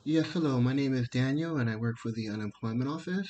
Yes, hello. My name is Daniel, and I work for the unemployment office.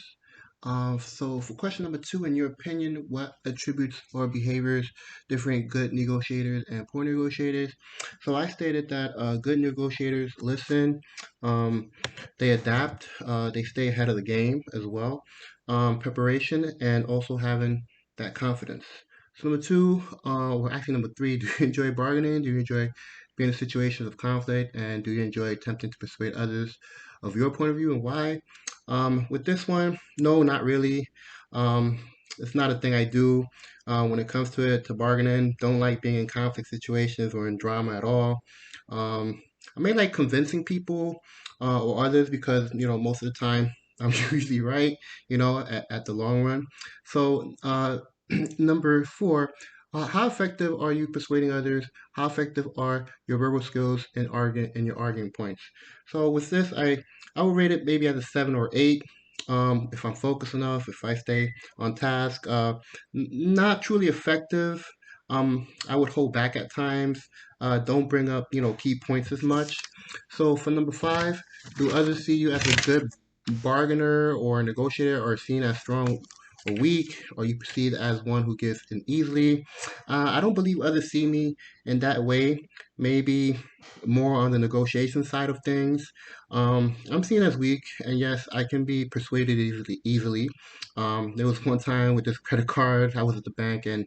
So, for question number two, in your opinion, what attributes or behaviors differentiate good negotiators and poor negotiators? So, I stated that good negotiators listen, um, they adapt, they stay ahead of the game as well, preparation, and also having that confidence. So, number two, well, actually, number three, do you enjoy bargaining? Do you enjoy being in situations of conflict, and do you enjoy attempting to persuade others of your point of view and why? With this one, no, not really. Um, it's not a thing I do when it comes to bargaining. Don't like being in conflict situations or in drama at all. I may like convincing people or others because most of the time I'm usually right. At the long run. So number four, how effective are you persuading others? How effective are your verbal skills in your arguing points? So with this, I will rate it maybe as a 7 or 8. If I'm focused enough, if I stay on task, not truly effective. I would hold back at times. Don't bring up key points as much. So for number five, do others see you as a good bargainer or negotiator, or seen as strong or weak, or you perceived as one who gives in easily? I don't believe others see me in that way. Maybe more on the negotiation side of things. I'm seen as weak, and yes, I can be persuaded easily. There was one time with this credit card, I was at the bank and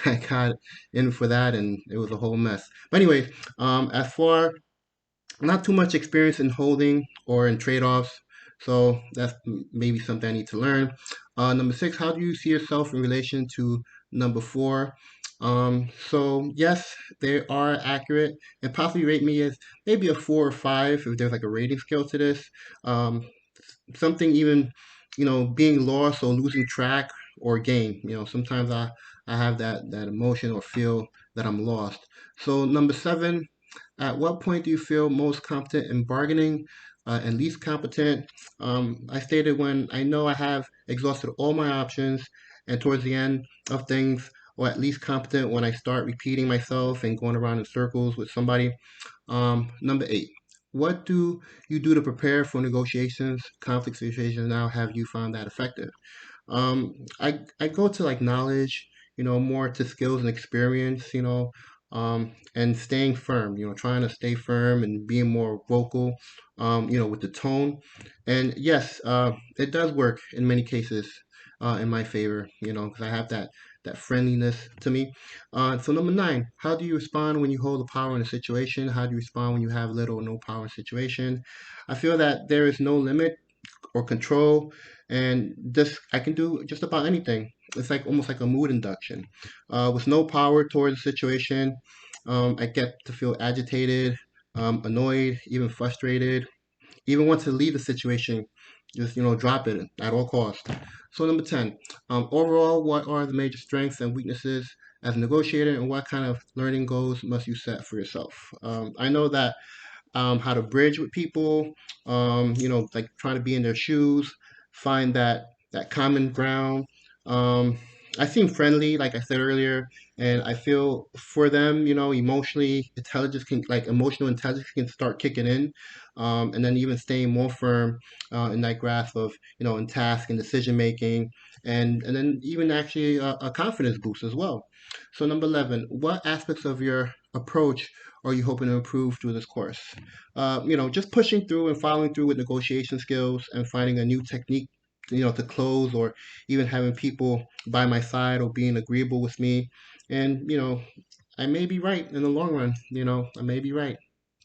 I got in for that, and it was a whole mess. But anyway, as far not too much experience in holding or in trade-offs, so that's maybe something I need to learn. Number six, how do you see yourself in relation to number four? So yes, they are accurate and possibly rate me as maybe a 4 or 5 if there's like a rating scale to this. Um, Something even, being lost or losing track or gain. Sometimes I have that emotion or feel that I'm lost. So number seven, at what point do you feel most competent in bargaining and least competent? I stated when I know I have exhausted all my options, and towards the end of things, or at least competent when I start repeating myself and going around in circles with somebody. Number eight, what do you do to prepare for negotiations, conflict situations now? Have you found that effective? I go to like knowledge, more to skills and experience, and staying firm, trying to stay firm and being more vocal, with the tone. And yes, it does work in many cases in my favor, because I have that friendliness to me. So number nine, how do you respond when you hold the power in a situation? How do you respond when you have little or no power in a situation? I feel that there is no limit or control, and this I can do just about anything. It's like almost like a mood induction. With no power towards the situation, I get to feel agitated, annoyed, even frustrated, even want to leave the situation, just drop it at all costs. So number 10, overall, what are the major strengths and weaknesses as a negotiator, and what kind of learning goals must you set for yourself? I know that how to bridge with people, like trying to be in their shoes, find that common ground. Um, I seem friendly, like I said earlier, and I feel for them, emotional intelligence can start kicking in, and then even staying more firm in that grasp of, in task and decision making, and then even actually a confidence boost as well. So number 11, what aspects of your approach are you hoping to improve through this course? Just pushing through and following through with negotiation skills and finding a new technique, to close, or even having people by my side or being agreeable with me. And, I may be right in the long run. I may be right.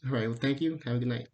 All right. Well, thank you. Have a good night.